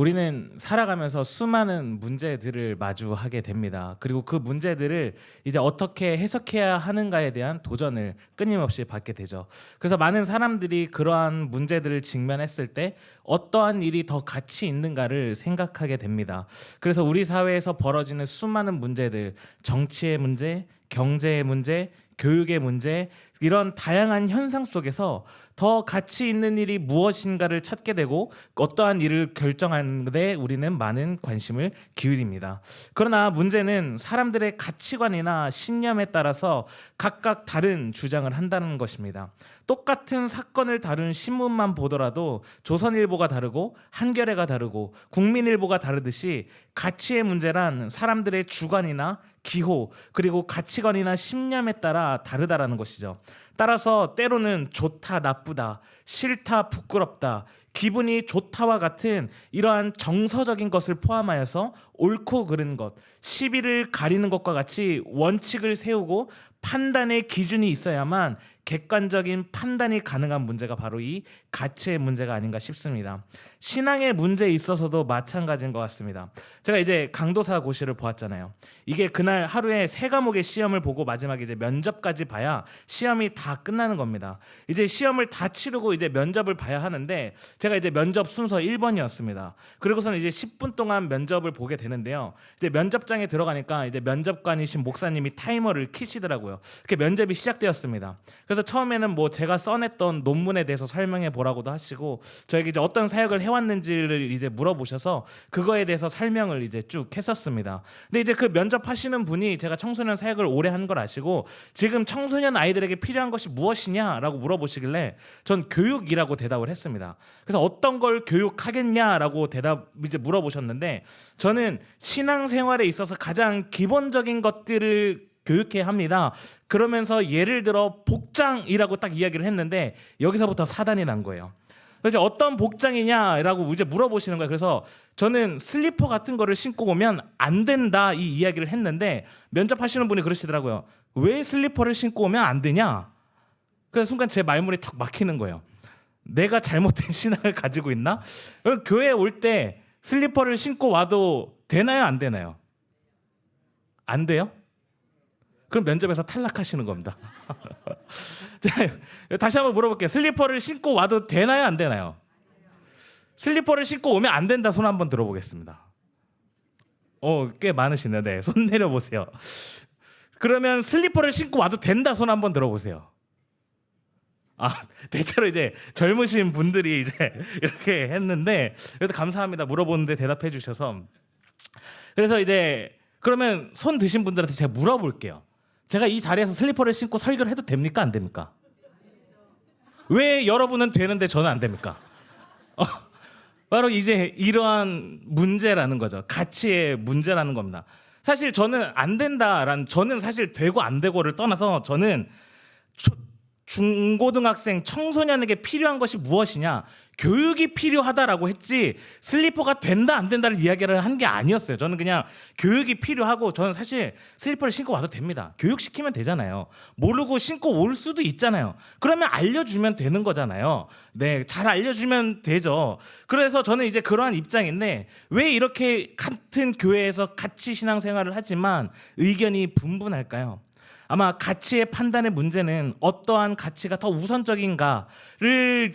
우리는 살아가면서 수많은 문제들을 마주하게 됩니다. 그리고 그 문제들을 이제 어떻게 해석해야 하는가에 대한 도전을 끊임없이 받게 되죠. 그래서 많은 사람들이 그러한 문제들을 직면했을 때 어떠한 일이 더 가치 있는가를 생각하게 됩니다. 그래서 우리 사회에서 벌어지는 수많은 문제들, 정치의 문제, 경제의 문제, 교육의 문제, 이런 다양한 현상 속에서 더 가치 있는 일이 무엇인가를 찾게 되고 어떠한 일을 결정하는 데 우리는 많은 관심을 기울입니다. 그러나 문제는 사람들의 가치관이나 신념에 따라서 각각 다른 주장을 한다는 것입니다. 똑같은 사건을 다룬 신문만 보더라도 조선일보가 다르고 한겨레가 다르고 국민일보가 다르듯이 가치의 문제란 사람들의 주관이나 기호 그리고 가치관이나 신념에 따라 다르다라는 것이죠. 따라서 때로는 좋다 나쁘다, 싫다 부끄럽다, 기분이 좋다와 같은 이러한 정서적인 것을 포함하여서 옳고 그른 것, 시비를 가리는 것과 같이 원칙을 세우고 판단의 기준이 있어야만 객관적인 판단이 가능한 문제가 바로 이 가치의 문제가 아닌가 싶습니다. 신앙의 문제에 있어서도 마찬가지인 것 같습니다. 제가 이제 강도사 고시를 보았잖아요. 이게 그날 하루에 3과목의 시험을 보고 마지막에 이제 면접까지 봐야 시험이 다 끝나는 겁니다. 이제 시험을 다 치르고 이제 면접을 봐야 하는데 제가 이제 면접 순서 1번이었습니다. 그리고서는 이제 10분 동안 면접을 보게 되는데요. 이제 면접장에 들어가니까 이제 면접관이신 목사님이 타이머를 켜시더라고요. 그렇게 면접이 시작되었습니다. 그래서 처음에는 뭐 제가 써냈던 논문에 대해서 설명해 보라고도 하시고 저에게 이제 어떤 사역을 해왔는지를 이제 물어보셔서 그거에 대해서 설명을 이제 쭉 했었습니다. 근데 이제 그 면접하시는 분이 제가 청소년 사역을 오래 한 걸 아시고 지금 청소년 아이들에게 필요한 것이 무엇이냐라고 물어보시길래 전 교육이라고 대답을 했습니다. 그래서 어떤 걸 교육하겠냐라고 이제 물어보셨는데 저는 신앙생활에 있어서 가장 기본적인 것들을 교육해야 합니다. 그러면서 예를 들어 복장이라고 딱 이야기를 했는데 여기서부터 사단이 난 거예요. 그래서 어떤 복장이냐라고 이제 물어보시는 거예요. 그래서 저는 슬리퍼 같은 거를 신고 오면 안 된다 이 이야기를 했는데 면접하시는 분이 그러시더라고요. 왜 슬리퍼를 신고 오면 안 되냐? 그래서 순간 제 말문이 탁 막히는 거예요. 내가 잘못된 신앙을 가지고 있나? 그럼 교회에 올 때 슬리퍼를 신고 와도 되나요? 안 되나요? 안 돼요? 그럼 면접에서 탈락하시는 겁니다. 자, 다시 한번 물어볼게요. 슬리퍼를 신고 와도 되나요? 안 되나요? 슬리퍼를 신고 오면 안 된다 손 한번 들어보겠습니다. 꽤 많으시네. 네, 손 내려보세요. 그러면 슬리퍼를 신고 와도 된다 손 한번 들어보세요. 대체로 이제 젊으신 분들이 이제 이렇게 했는데 그래도 감사합니다. 물어보는데 대답해 주셔서. 그래서 이제 그러면 손 드신 분들한테 제가 물어볼게요. 제가 이 자리에서 슬리퍼를 신고 설교를 해도 됩니까? 안 됩니까? 왜 여러분은 되는데 저는 안 됩니까? 바로 이제 이러한 문제라는 거죠. 가치의 문제라는 겁니다. 사실 저는 안 된다라는 저는 사실 되고 안 되고를 떠나서 저는 중고등학생 청소년에게 필요한 것이 무엇이냐 교육이 필요하다라고 했지 슬리퍼가 된다 안 된다를 이야기를 한 게 아니었어요. 저는 그냥 교육이 필요하고 저는 사실 슬리퍼를 신고 와도 됩니다. 교육시키면 되잖아요. 모르고 신고 올 수도 있잖아요. 그러면 알려주면 되는 거잖아요. 네, 잘 알려주면 되죠. 그래서 저는 이제 그러한 입장인데 왜 이렇게 같은 교회에서 같이 신앙생활을 하지만 의견이 분분할까요? 아마 가치의 판단의 문제는 어떠한 가치가 더 우선적인가를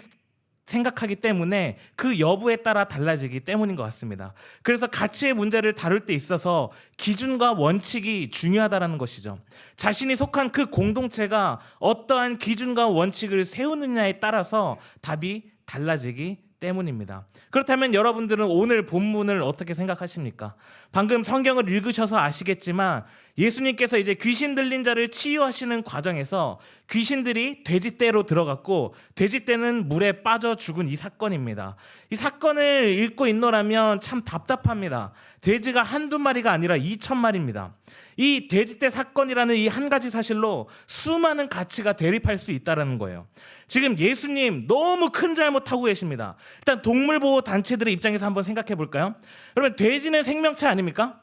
생각하기 때문에 그 여부에 따라 달라지기 때문인 것 같습니다. 그래서 가치의 문제를 다룰 때 있어서 기준과 원칙이 중요하다는 것이죠. 자신이 속한 그 공동체가 어떠한 기준과 원칙을 세우느냐에 따라서 답이 달라지기 때문입니다. 그렇다면 여러분들은 오늘 본문을 어떻게 생각하십니까? 방금 성경을 읽으셔서 아시겠지만 예수님께서 이제 귀신 들린 자를 치유하시는 과정에서 귀신들이 돼지떼로 들어갔고 돼지떼는 물에 빠져 죽은 이 사건입니다. 이 사건을 읽고 있노라면 참 답답합니다. 돼지가 한두 마리가 아니라 2,000마리입니다. 이 돼지떼 사건이라는 이 한 가지 사실로 수많은 가치가 대립할 수 있다는 거예요. 지금 예수님 너무 큰 잘못하고 계십니다. 일단 동물보호 단체들의 입장에서 한번 생각해 볼까요? 여러분 돼지는 생명체 아닙니까?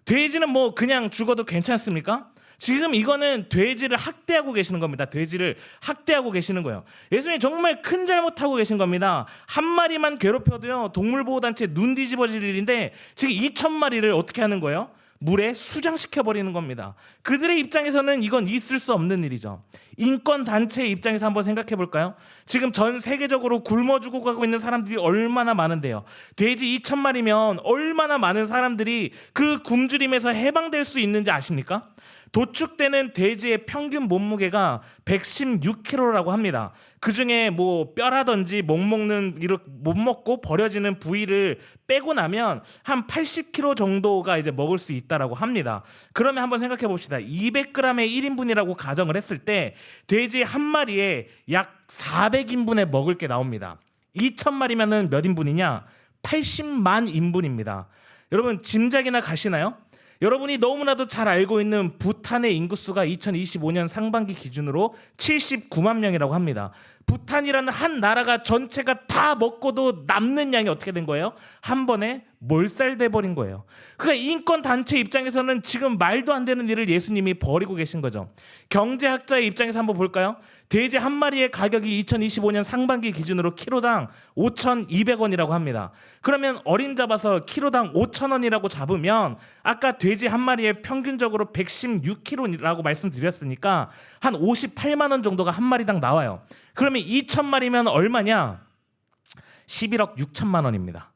돼지는 뭐 그냥 죽어도 괜찮습니까? 지금 이거는 돼지를 학대하고 계시는 겁니다. 돼지를 학대하고 계시는 거예요. 예수님이 정말 큰 잘못하고 계신 겁니다. 한 마리만 괴롭혀도요, 동물보호단체 눈 뒤집어질 일인데 지금 2,000마리를 어떻게 하는 거예요? 물에 수장시켜버리는 겁니다. 그들의 입장에서는 이건 있을 수 없는 일이죠. 인권단체의 입장에서 한번 생각해 볼까요? 지금 전 세계적으로 굶어 죽어가고 있는 사람들이 얼마나 많은데요. 돼지 2,000마리면 얼마나 많은 사람들이 그 굶주림에서 해방될 수 있는지 아십니까? 도축되는 돼지의 평균 몸무게가 116kg라고 합니다. 그 중에 뭐 뼈라든지 못 먹고 버려지는 부위를 빼고 나면 한 80kg 정도가 이제 먹을 수 있다라고 합니다. 그러면 한번 생각해 봅시다. 200g의 1인분이라고 가정을 했을 때 돼지 한 마리에 약 400인분의 먹을 게 나옵니다. 2,000마리면은 몇 인분이냐? 80만 인분입니다. 여러분 짐작이나 가시나요? 여러분이 너무나도 잘 알고 있는 부탄의 인구수가 2025년 상반기 기준으로 79만 명이라고 합니다. 부탄이라는 한 나라가 전체가 다 먹고도 남는 양이 어떻게 된 거예요? 한 번에 몰살돼 버린 거예요. 그러니까 인권단체 입장에서는 지금 말도 안 되는 일을 예수님이 벌이고 계신 거죠. 경제학자의 입장에서 한번 볼까요? 돼지 한 마리의 가격이 2025년 상반기 기준으로 키로당 5,200원이라고 합니다. 그러면 어림잡아서 키로당 5,000원이라고 잡으면 아까 돼지 한 마리에 평균적으로 116kg라고 말씀드렸으니까 한 58만 원 정도가 한 마리당 나와요. 그러면 2,000마리면 얼마냐? 11억 6천만 원입니다.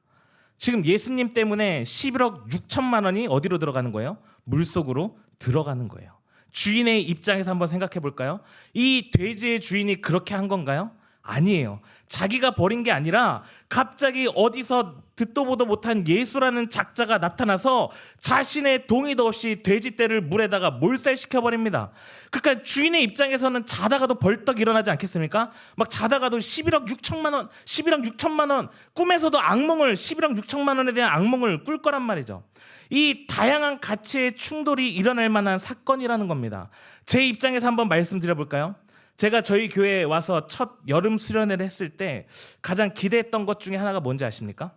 지금 예수님 때문에 11억 6천만 원이 어디로 들어가는 거예요? 물속으로 들어가는 거예요. 주인의 입장에서 한번 생각해 볼까요? 이 돼지의 주인이 그렇게 한 건가요? 아니에요. 자기가 버린 게 아니라 갑자기 어디서 듣도 보도 못한 예수라는 작자가 나타나서 자신의 동의도 없이 돼지떼를 물에다가 몰살시켜버립니다. 그러니까 주인의 입장에서는 자다가도 벌떡 일어나지 않겠습니까? 막 자다가도 11억 6천만 원, 11억 6천만 원, 꿈에서도 악몽을 11억 6천만 원에 대한 악몽을 꿀 거란 말이죠. 이 다양한 가치의 충돌이 일어날 만한 사건이라는 겁니다. 제 입장에서 한번 말씀드려 볼까요? 제가 저희 교회에 와서 첫 여름 수련회를 했을 때 가장 기대했던 것 중에 하나가 뭔지 아십니까?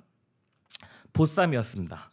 보쌈이었습니다.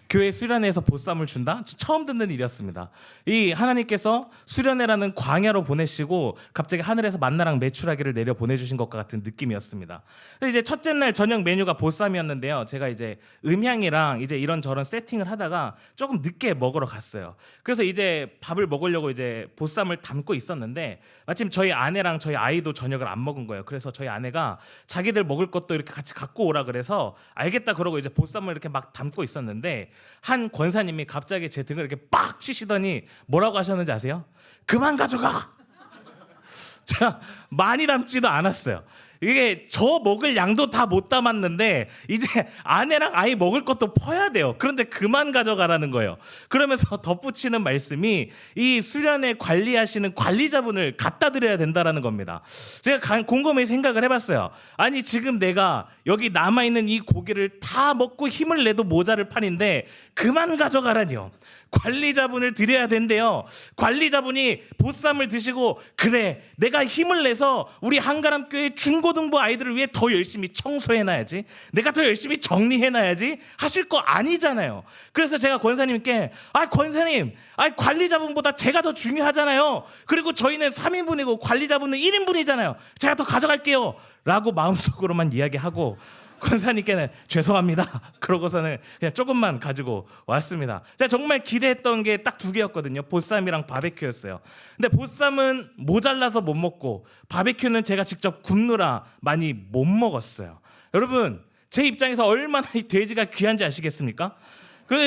교회 수련회에서 보쌈을 준다? 처음 듣는 일이었습니다. 이 하나님께서 수련회라는 광야로 보내시고 갑자기 하늘에서 만나랑 메추라기를 내려 보내주신 것과 같은 느낌이었습니다. 근데 이제 첫째 날 저녁 메뉴가 보쌈이었는데요. 제가 이제 음향이랑 이제 이런저런 세팅을 하다가 조금 늦게 먹으러 갔어요. 그래서 이제 밥을 먹으려고 이제 보쌈을 담고 있었는데 마침 저희 아내랑 저희 아이도 저녁을 안 먹은 거예요. 그래서 저희 아내가 자기들 먹을 것도 이렇게 같이 갖고 오라 그래서 알겠다 그러고 이제 보쌈을 이렇게 막 담고 있었는데 한 권사님이 갑자기 제 등을 이렇게 빡 치시더니 뭐라고 하셨는지 아세요? 그만 가져가. 제가 많이 담지도 않았어요. 이게 저 먹을 양도 다 못 담았는데 이제 아내랑 아이 먹을 것도 퍼야 돼요. 그런데 그만 가져가라는 거예요. 그러면서 덧붙이는 말씀이 이 수련회 관리하시는 관리자분을 갖다 드려야 된다라는 겁니다. 제가 곰곰이 생각을 해봤어요. 아니 지금 내가 여기 남아있는 이 고기를 다 먹고 힘을 내도 모자를 판인데 그만 가져가라니요. 관리자분을 드려야 된대요. 관리자분이 보쌈을 드시고 그래 내가 힘을 내서 우리 한가람교회 중고등부 아이들을 위해 더 열심히 청소해놔야지, 내가 더 열심히 정리해놔야지 하실 거 아니잖아요. 그래서 제가 권사님께 권사님 관리자분보다 제가 더 중요하잖아요. 그리고 저희는 3인분이고 관리자분은 1인분이잖아요. 제가 더 가져갈게요 라고 마음속으로만 이야기하고 권사님께는 죄송합니다 그러고서는 그냥 조금만 가지고 왔습니다. 제가 정말 기대했던 게 딱 2개였거든요. 보쌈이랑 바베큐였어요. 근데 보쌈은 모자라서 못 먹고 바베큐는 제가 직접 굽느라 많이 못 먹었어요. 여러분 제 입장에서 얼마나 이 돼지가 귀한지 아시겠습니까?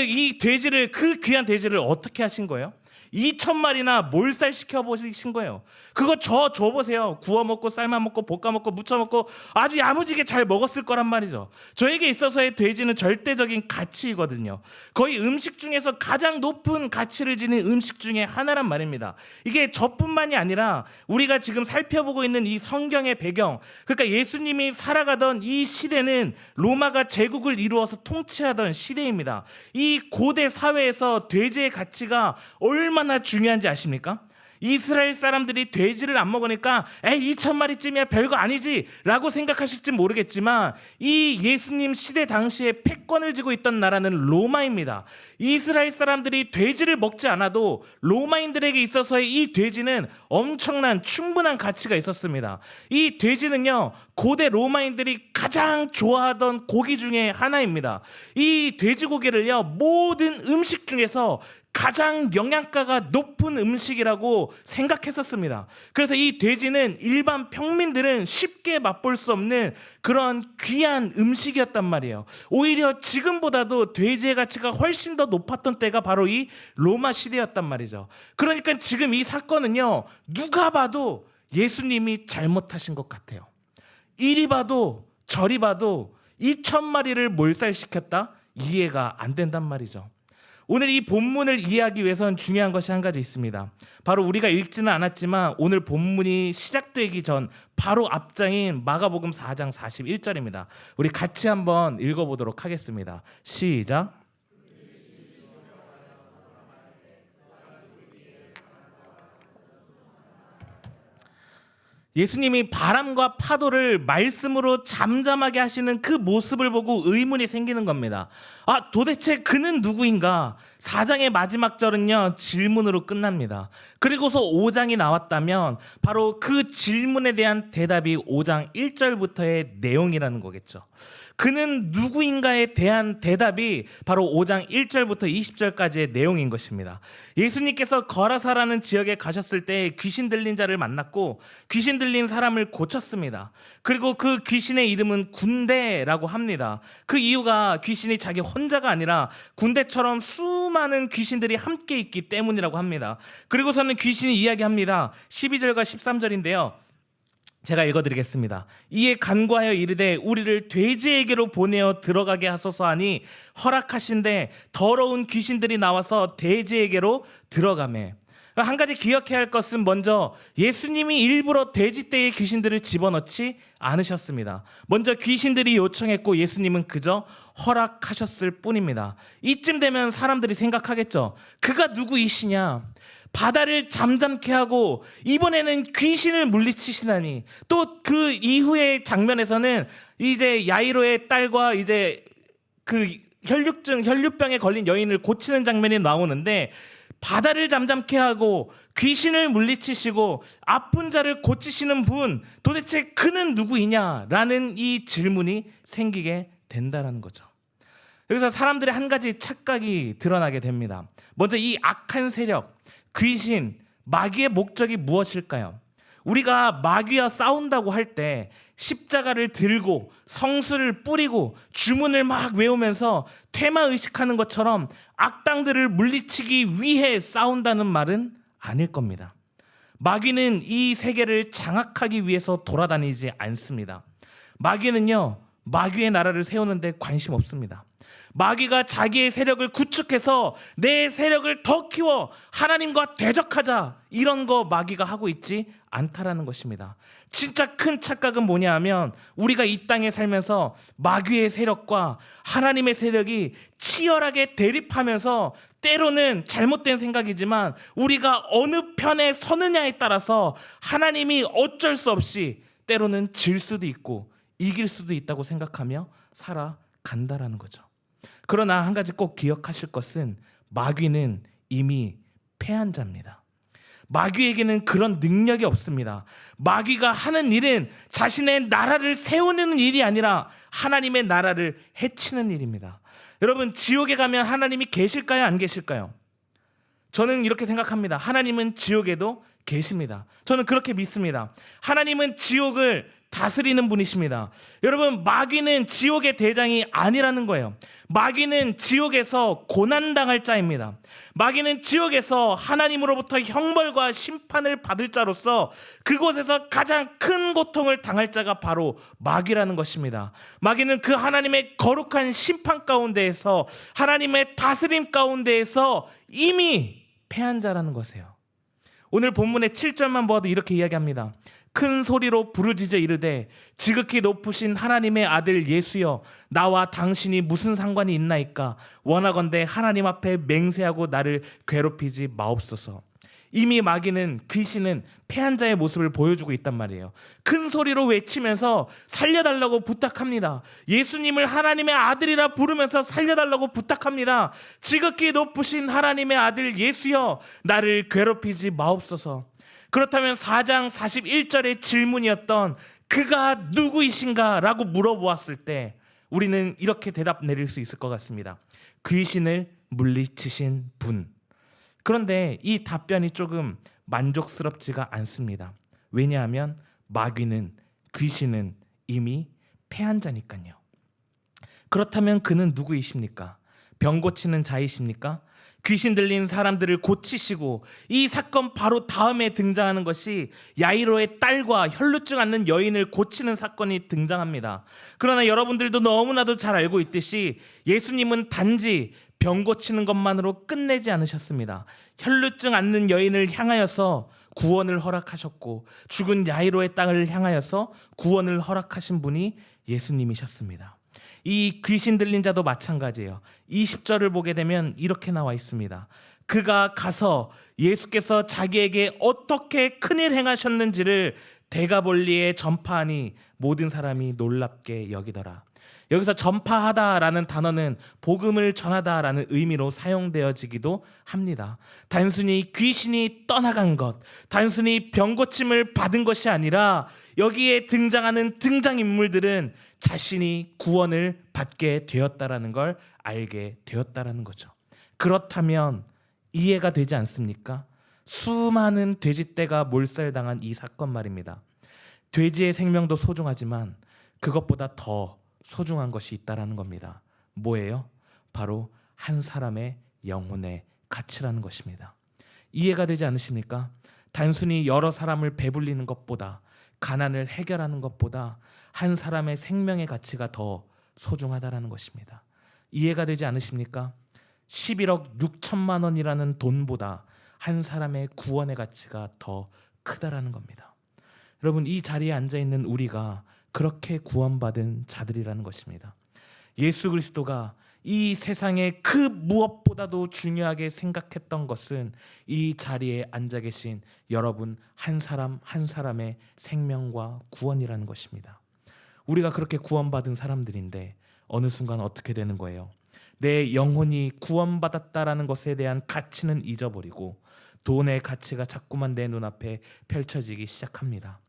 이 돼지를, 그 귀한 돼지를 어떻게 하신 거예요? 2,000마리나 몰살시켜 보신 거예요. 그거 줘보세요. 구워 먹고 삶아 먹고 볶아 먹고 무쳐 먹고 아주 야무지게 잘 먹었을 거란 말이죠. 저에게 있어서의 돼지는 절대적인 가치이거든요. 거의 음식 중에서 가장 높은 가치를 지닌 음식 중에 하나란 말입니다. 이게 저뿐만이 아니라 우리가 지금 살펴보고 있는 이 성경의 배경, 그러니까 예수님이 살아가던 이 시대는 로마가 제국을 이루어서 통치하던 시대입니다. 이 고대 사회에서 돼지의 가치가 얼마나 중요한지 아십니까? 이스라엘 사람들이 돼지를 안 먹으니까 2,000마리쯤이야 별거 아니지 라고 생각하실지 모르겠지만, 이 예수님 시대 당시에 패권을 쥐고 있던 나라는 로마입니다. 이스라엘 사람들이 돼지를 먹지 않아도 로마인들에게 있어서의 이 돼지는 엄청난 충분한 가치가 있었습니다. 이 돼지는요, 고대 로마인들이 가장 좋아하던 고기 중에 하나입니다. 이 돼지고기를요, 모든 음식 중에서 가장 영양가가 높은 음식이라고 생각했었습니다. 그래서 이 돼지는 일반 평민들은 쉽게 맛볼 수 없는 그런 귀한 음식이었단 말이에요. 오히려 지금보다도 돼지의 가치가 훨씬 더 높았던 때가 바로 이 로마 시대였단 말이죠. 그러니까 지금 이 사건은요, 누가 봐도 예수님이 잘못하신 것 같아요. 이리 봐도 저리 봐도 2,000마리를 몰살시켰다? 이해가 안 된단 말이죠. 오늘 이 본문을 이해하기 위해서는 중요한 것이 한 가지 있습니다. 바로 우리가 읽지는 않았지만 오늘 본문이 시작되기 전 바로 앞장인 마가복음 4장 41절입니다. 우리 같이 한번 읽어보도록 하겠습니다. 시작. 예수님이 바람과 파도를 말씀으로 잠잠하게 하시는 그 모습을 보고 의문이 생기는 겁니다. 도대체 그는 누구인가? 4장의 마지막 절은요, 질문으로 끝납니다. 그리고서 5장이 나왔다면 바로 그 질문에 대한 대답이 5장 1절부터의 내용이라는 거겠죠. 그는 누구인가에 대한 대답이 바로 5장 1절부터 20절까지의 내용인 것입니다. 예수님께서 거라사라는 지역에 가셨을 때 귀신 들린 자를 만났고 귀신 들린 사람을 고쳤습니다. 그리고 그 귀신의 이름은 군대라고 합니다. 그 이유가 귀신이 자기 혼자가 아니라 군대처럼 수많은 귀신들이 함께 있기 때문이라고 합니다. 그리고서는 귀신이 이야기합니다. 12절과 13절인데요. 제가 읽어드리겠습니다. 이에 간구하여 이르되 우리를 돼지에게로 보내어 들어가게 하소서 하니 허락하신데 더러운 귀신들이 나와서 돼지에게로 들어가매. 한 가지 기억해야 할 것은 먼저 예수님이 일부러 돼지떼에 귀신들을 집어넣지 않으셨습니다. 먼저 귀신들이 요청했고 예수님은 그저 허락하셨을 뿐입니다. 이쯤 되면 사람들이 생각하겠죠. 그가 누구이시냐? 바다를 잠잠케 하고 이번에는 귀신을 물리치시다니. 또 그 이후의 장면에서는 이제 야이로의 딸과 이제 그 혈류병에 걸린 여인을 고치는 장면이 나오는데, 바다를 잠잠케 하고 귀신을 물리치시고 아픈 자를 고치시는 분, 도대체 그는 누구이냐라는 이 질문이 생기게 된다는 거죠. 여기서 사람들의 한 가지 착각이 드러나게 됩니다. 먼저 이 악한 세력, 귀신, 마귀의 목적이 무엇일까요? 우리가 마귀와 싸운다고 할 때 십자가를 들고 성수를 뿌리고 주문을 막 외우면서 퇴마의식하는 것처럼 악당들을 물리치기 위해 싸운다는 말은 아닐 겁니다. 마귀는 이 세계를 장악하기 위해서 돌아다니지 않습니다. 마귀는요, 마귀의 나라를 세우는 데 관심 없습니다. 마귀가 자기의 세력을 구축해서 내 세력을 더 키워 하나님과 대적하자, 이런 거 마귀가 하고 있지 않다라는 것입니다. 진짜 큰 착각은 뭐냐 하면 우리가 이 땅에 살면서 마귀의 세력과 하나님의 세력이 치열하게 대립하면서 때로는 잘못된 생각이지만 우리가 어느 편에 서느냐에 따라서 하나님이 어쩔 수 없이 때로는 질 수도 있고 이길 수도 있다고 생각하며 살아간다라는 거죠. 그러나 한 가지 꼭 기억하실 것은 마귀는 이미 패한 자입니다. 마귀에게는 그런 능력이 없습니다. 마귀가 하는 일은 자신의 나라를 세우는 일이 아니라 하나님의 나라를 해치는 일입니다. 여러분, 지옥에 가면 하나님이 계실까요? 안 계실까요? 저는 이렇게 생각합니다. 하나님은 지옥에도 계십니다. 저는 그렇게 믿습니다. 하나님은 지옥을 다스리는 분이십니다. 여러분, 마귀는 지옥의 대장이 아니라는 거예요. 마귀는 지옥에서 고난당할 자입니다. 마귀는 지옥에서 하나님으로부터 형벌과 심판을 받을 자로서 그곳에서 가장 큰 고통을 당할 자가 바로 마귀라는 것입니다. 마귀는 그 하나님의 거룩한 심판 가운데에서, 하나님의 다스림 가운데에서 이미 패한 자라는 것이에요. 오늘 본문의 7절만 보아도 이렇게 이야기합니다. 큰 소리로 부르짖어 이르되 지극히 높으신 하나님의 아들 예수여, 나와 당신이 무슨 상관이 있나이까? 원하건대 하나님 앞에 맹세하고 나를 괴롭히지 마옵소서. 이미 마귀는 귀신은 패한 자의 모습을 보여주고 있단 말이에요. 큰 소리로 외치면서 살려달라고 부탁합니다. 예수님을 하나님의 아들이라 부르면서 살려달라고 부탁합니다. 지극히 높으신 하나님의 아들 예수여, 나를 괴롭히지 마옵소서. 그렇다면 4장 41절의 질문이었던 그가 누구이신가? 라고 물어보았을 때 우리는 이렇게 대답 내릴 수 있을 것 같습니다. 귀신을 물리치신 분. 그런데 이 답변이 조금 만족스럽지가 않습니다. 왜냐하면 마귀는, 귀신은 이미 패한 자니까요. 그렇다면 그는 누구이십니까? 병 고치는 자이십니까? 귀신 들린 사람들을 고치시고, 이 사건 바로 다음에 등장하는 것이 야이로의 딸과 혈루증 앓는 여인을 고치는 사건이 등장합니다. 그러나 여러분들도 너무나도 잘 알고 있듯이 예수님은 단지 병 고치는 것만으로 끝내지 않으셨습니다. 혈루증 앓는 여인을 향하여서 구원을 허락하셨고, 죽은 야이로의 딸을 향하여서 구원을 허락하신 분이 예수님이셨습니다. 이 귀신 들린 자도 마찬가지예요. 20절을 보게 되면 이렇게 나와 있습니다. 그가 가서 예수께서 자기에게 어떻게 큰일 행하셨는지를 대가볼리에 전파하니 모든 사람이 놀랍게 여기더라. 여기서 전파하다라는 단어는 복음을 전하다라는 의미로 사용되어지기도 합니다. 단순히 귀신이 떠나간 것, 단순히 병고침을 받은 것이 아니라 여기에 등장하는 등장인물들은 자신이 구원을 받게 되었다라는 걸 알게 되었다라는 거죠. 그렇다면 이해가 되지 않습니까? 수많은 돼지떼가 몰살당한 이 사건 말입니다. 돼지의 생명도 소중하지만 그것보다 더 소중한 것이 있다라는 겁니다. 뭐예요? 바로 한 사람의 영혼의 가치라는 것입니다. 이해가 되지 않으십니까? 단순히 여러 사람을 배불리는 것보다, 가난을 해결하는 것보다 한 사람의 생명의 가치가 더 소중하다라는 것입니다. 이해가 되지 않으십니까? 11억 6천만 원이라는 돈보다 한 사람의 구원의 가치가 더 크다라는 겁니다. 여러분, 이 자리에 앉아있는 우리가 그렇게 구원받은 자들이라는 것입니다. 예수 그리스도가 이 세상의 그 무엇보다도 중요하게 생각했던 것은 이 자리에 앉아 계신 여러분 한 사람 한 사람의 생명과 구원이라는 것입니다. 우리가 그렇게 구원받은 사람들인데 어느 순간 어떻게 되는 거예요? 내 영혼이 구원받았다라는 것에 대한 가치는 잊어버리고 돈의 가치가 자꾸만 내 눈앞에 펼쳐지기 시작합니다.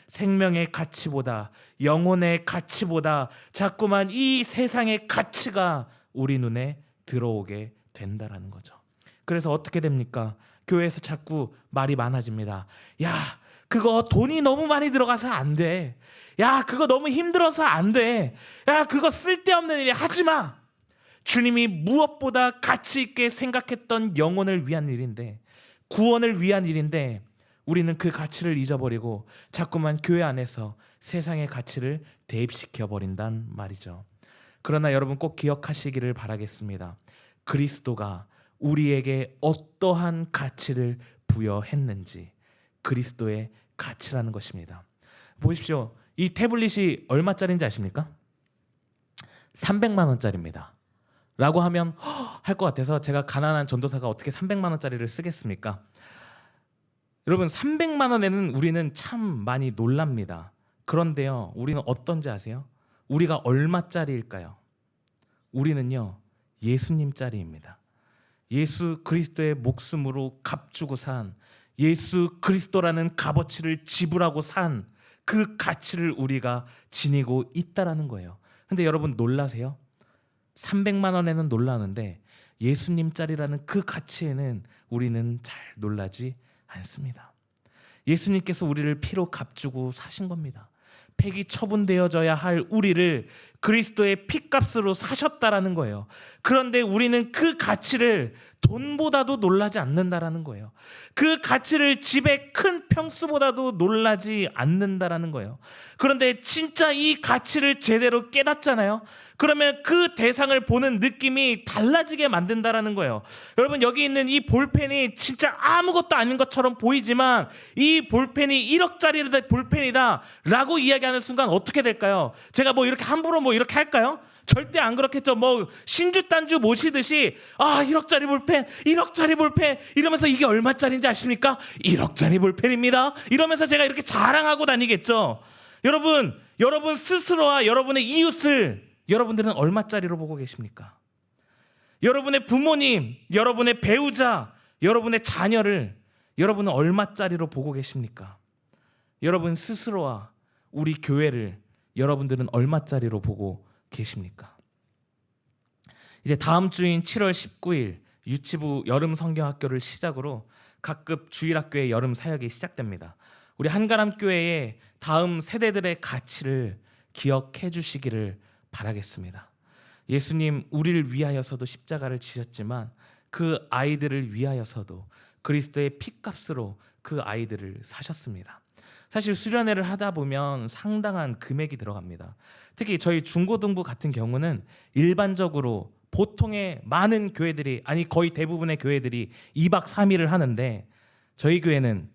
생명의 가치보다, 영혼의 가치보다 자꾸만 이 세상의 가치가 우리 눈에 들어오게 된다라는 거죠. 그래서 어떻게 됩니까? 교회에서 자꾸 말이 많아집니다. 야, 그거 돈이 너무 많이 들어가서 안 돼. 야, 그거 너무 힘들어서 안 돼. 야, 그거 쓸데없는 일이야. 하지 마. 주님이 무엇보다 가치 있게 생각했던 영혼을 위한 일인데, 구원을 위한 일인데, 우리는 그 가치를 잊어버리고 자꾸만 교회 안에서 세상의 가치를 대입시켜 버린단 말이죠. 그러나 여러분 꼭 기억하시기를 바라겠습니다. 그리스도가 우리에게 어떠한 가치를 부여했는지, 그리스도의 가치라는 것입니다. 보십시오. 이 태블릿이 얼마짜리인지 아십니까? 300만 원짜리입니다. 라고 하면 할 것 같아서 제가 가난한 전도사가 어떻게 300만 원짜리를 쓰겠습니까? 여러분, 300만 원에는 우리는 참 많이 놀랍니다. 그런데요, 우리는 어떤지 아세요? 우리가 얼마짜리일까요? 우리는요, 예수님짜리입니다. 예수 그리스도의 목숨으로 값주고 산, 예수 그리스도라는 값어치를 지불하고 산 그 가치를 우리가 지니고 있다라는 거예요. 근데 여러분 놀라세요? 300만 원에는 놀라는데 예수님짜리라는 그 가치에는 우리는 잘 놀라지 않습니다. 예수님께서 우리를 피로 값주고 사신 겁니다. 폐기 처분되어져야 할 우리를 그리스도의 피값으로 사셨다라는 거예요. 그런데 우리는 그 가치를 돈보다도 놀라지 않는다라는 거예요. 그 가치를 집의 큰 평수보다도 놀라지 않는다라는 거예요. 그런데 진짜 이 가치를 제대로 깨닫잖아요. 그러면 그 대상을 보는 느낌이 달라지게 만든다라는 거예요. 여러분, 여기 있는 이 볼펜이 진짜 아무것도 아닌 것처럼 보이지만 이 볼펜이 1억짜리 볼펜이다 라고 이야기하는 순간 어떻게 될까요? 제가 뭐 이렇게 함부로 뭐 이렇게 할까요? 절대 안 그렇겠죠. 뭐 신주단주 모시듯이 1억짜리 볼펜, 1억짜리 볼펜 이러면서 이게 얼마짜리인지 아십니까? 1억짜리 볼펜입니다. 이러면서 제가 이렇게 자랑하고 다니겠죠. 여러분 스스로와 여러분의 이웃을 여러분들은 얼마짜리로 보고 계십니까? 여러분의 부모님, 여러분의 배우자, 여러분의 자녀를 여러분은 얼마짜리로 보고 계십니까? 여러분 스스로와 우리 교회를 여러분들은 얼마짜리로 보고 계십니까? 이제 다음 주인 7월 19일 유치부 여름 성경학교를 시작으로 각급 주일학교의 여름 사역이 시작됩니다. 우리 한가람교회의 다음 세대들의 가치를 기억해 주시기를 바라겠습니다. 예수님 우리를 위하여서도 십자가를 지셨지만 그 아이들을 위하여서도 그리스도의 피값으로 그 아이들을 사셨습니다. 사실 수련회를 하다 보면 상당한 금액이 들어갑니다. 특히 저희 중고등부 같은 경우는 일반적으로 보통의 많은 교회들이, 아니 거의 대부분의 교회들이 2박 3일을 하는데 저희 교회만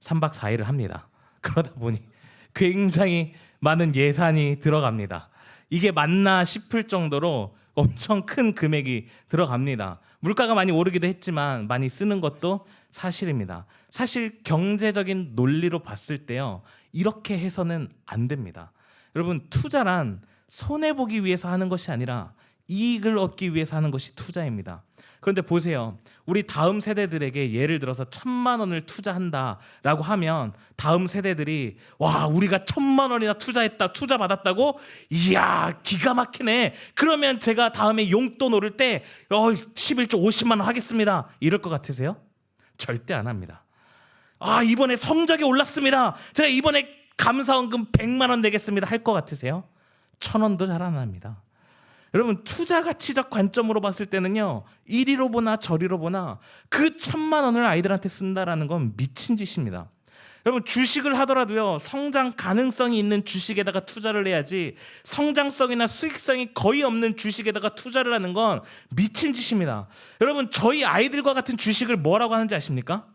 3박 4일을 합니다. 그러다 보니 굉장히 많은 예산이 들어갑니다. 이게 맞나 싶을 정도로 엄청 큰 금액이 들어갑니다. 물가가 많이 오르기도 했지만 많이 쓰는 것도 사실입니다. 사실 경제적인 논리로 봤을 때요, 이렇게 해서는 안 됩니다. 여러분, 투자란 손해보기 위해서 하는 것이 아니라 이익을 얻기 위해서 하는 것이 투자입니다. 그런데 보세요. 우리 다음 세대들에게 예를 들어서 1,000만 원을 투자한다라고 하면 다음 세대들이 와, 우리가 1,000만 원이나 투자했다, 투자 받았다고? 이야, 기가 막히네. 그러면 제가 다음에 용돈 오를 때 11조 50만 원 하겠습니다. 이럴 것 같으세요? 절대 안 합니다. 이번에 성적이 올랐습니다. 제가 이번에 감사원금 100만 원 내겠습니다. 할 것 같으세요? 1,000원도 잘 안 합니다. 여러분, 투자 가치적 관점으로 봤을 때는요, 이리로 보나 저리로 보나 그 1,000만 원을 아이들한테 쓴다라는 건 미친 짓입니다. 여러분, 주식을 하더라도요, 성장 가능성이 있는 주식에다가 투자를 해야지 성장성이나 수익성이 거의 없는 주식에다가 투자를 하는 건 미친 짓입니다. 여러분, 저희 아이들과 같은 주식을 뭐라고 하는지 아십니까?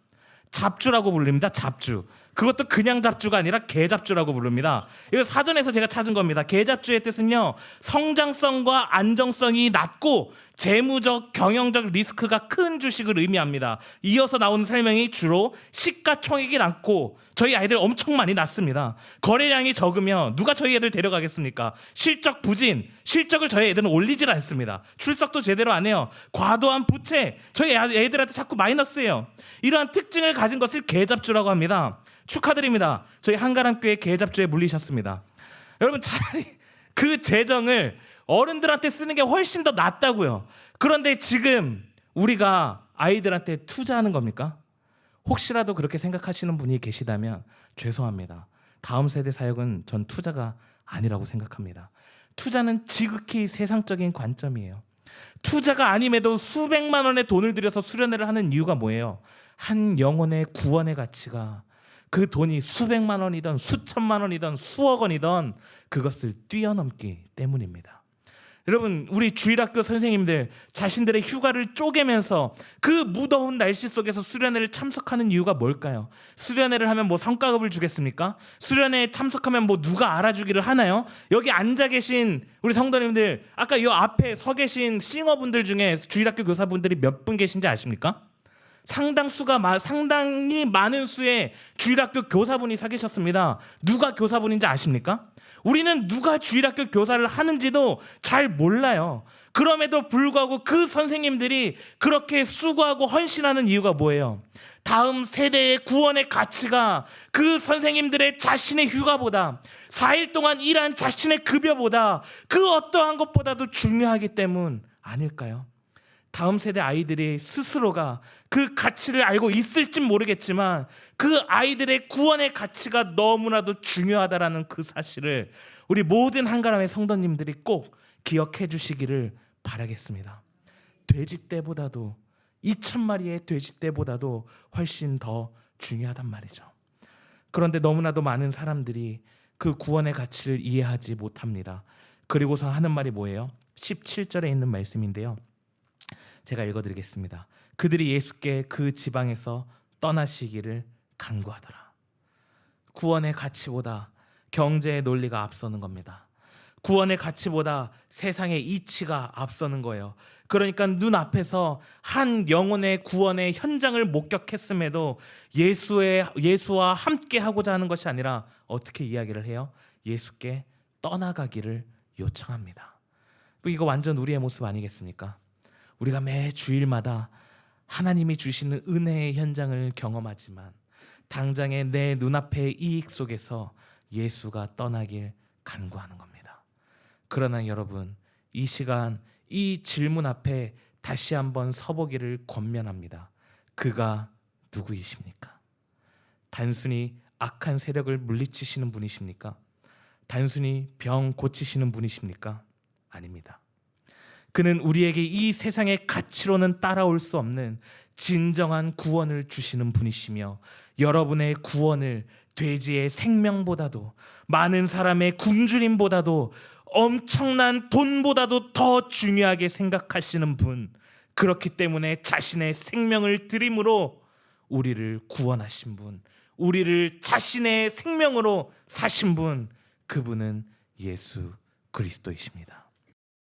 잡주라고 부릅니다. 잡주. 그것도 그냥 잡주가 아니라 개잡주라고 부릅니다. 이거 사전에서 제가 찾은 겁니다. 개잡주의 뜻은요, 성장성과 안정성이 낮고 재무적, 경영적 리스크가 큰 주식을 의미합니다. 이어서 나오는 설명이 주로 시가총액이 낮고 저희 아이들 엄청 많이 낳습니다. 거래량이 적으면 누가 저희 애들 데려가겠습니까? 실적 부진, 실적을 저희 애들은 올리질 않습니다. 출석도 제대로 안 해요. 과도한 부채, 저희 애들한테 자꾸 마이너스예요. 이러한 특징을 가진 것을 개잡주라고 합니다. 축하드립니다. 저희 한가람교회 개잡주에 물리셨습니다. 여러분, 차라리 그 재정을 어른들한테 쓰는 게 훨씬 더 낫다고요. 그런데 지금 우리가 아이들한테 투자하는 겁니까? 혹시라도 그렇게 생각하시는 분이 계시다면 죄송합니다. 다음 세대 사역은 전 투자가 아니라고 생각합니다. 투자는 지극히 세상적인 관점이에요. 투자가 아님에도 수백만 원의 돈을 들여서 수련회를 하는 이유가 뭐예요? 한 영혼의 구원의 가치가 그 돈이 수백만 원이든 수천만 원이든 수억 원이든 그것을 뛰어넘기 때문입니다. 여러분, 우리 주일학교 선생님들 자신들의 휴가를 쪼개면서 그 무더운 날씨 속에서 수련회를 참석하는 이유가 뭘까요? 수련회를 하면 뭐 성과급을 주겠습니까? 수련회에 참석하면 뭐 누가 알아주기를 하나요? 여기 앉아 계신 우리 성도님들, 아까 이 앞에 서 계신 싱어분들 중에 주일학교 교사분들이 몇 분 계신지 아십니까? 상당히 많은 수의 주일학교 교사분이 서 계셨습니다. 누가 교사분인지 아십니까? 우리는 누가 주일학교 교사를 하는지도 잘 몰라요. 그럼에도 불구하고 그 선생님들이 그렇게 수고하고 헌신하는 이유가 뭐예요? 다음 세대의 구원의 가치가 그 선생님들의 자신의 휴가보다 4일 동안 일한 자신의 급여보다 그 어떠한 것보다도 중요하기 때문 아닐까요? 다음 세대 아이들이 스스로가 그 가치를 알고 있을진 모르겠지만 그 아이들의 구원의 가치가 너무나도 중요하다라는 그 사실을 우리 모든 한가람의 성도님들이 꼭 기억해 주시기를 바라겠습니다. 돼지떼보다도 2,000마리의 돼지떼보다도 훨씬 더 중요하단 말이죠. 그런데 너무나도 많은 사람들이 그 구원의 가치를 이해하지 못합니다. 그리고서 하는 말이 뭐예요? 17절에 있는 말씀인데요, 제가 읽어드리겠습니다. 그들이 예수께 그 지방에서 떠나시기를 간구하더라. 구원의 가치보다 경제의 논리가 앞서는 겁니다. 구원의 가치보다 세상의 이치가 앞서는 거예요. 그러니까 눈앞에서 한 영혼의 구원의 현장을 목격했음에도 예수와 함께 하고자 하는 것이 아니라 어떻게 이야기를 해요? 예수께 떠나가기를 요청합니다. 이거 완전 우리의 모습 아니겠습니까? 우리가 매 주일마다 하나님이 주시는 은혜의 현장을 경험하지만 당장의 내 눈앞의 이익 속에서 예수가 떠나길 간구하는 겁니다. 그러나 여러분, 이 시간 이 질문 앞에 다시 한번 서보기를 권면합니다. 그가 누구이십니까? 단순히 악한 세력을 물리치시는 분이십니까? 단순히 병 고치시는 분이십니까? 아닙니다. 그는 우리에게 이 세상의 가치로는 따라올 수 없는 진정한 구원을 주시는 분이시며 여러분의 구원을 돼지의 생명보다도 많은 사람의 굶주림보다도 엄청난 돈보다도 더 중요하게 생각하시는 분, 그렇기 때문에 자신의 생명을 드림으로 우리를 구원하신 분, 우리를 자신의 생명으로 사신 분, 그분은 예수 그리스도이십니다.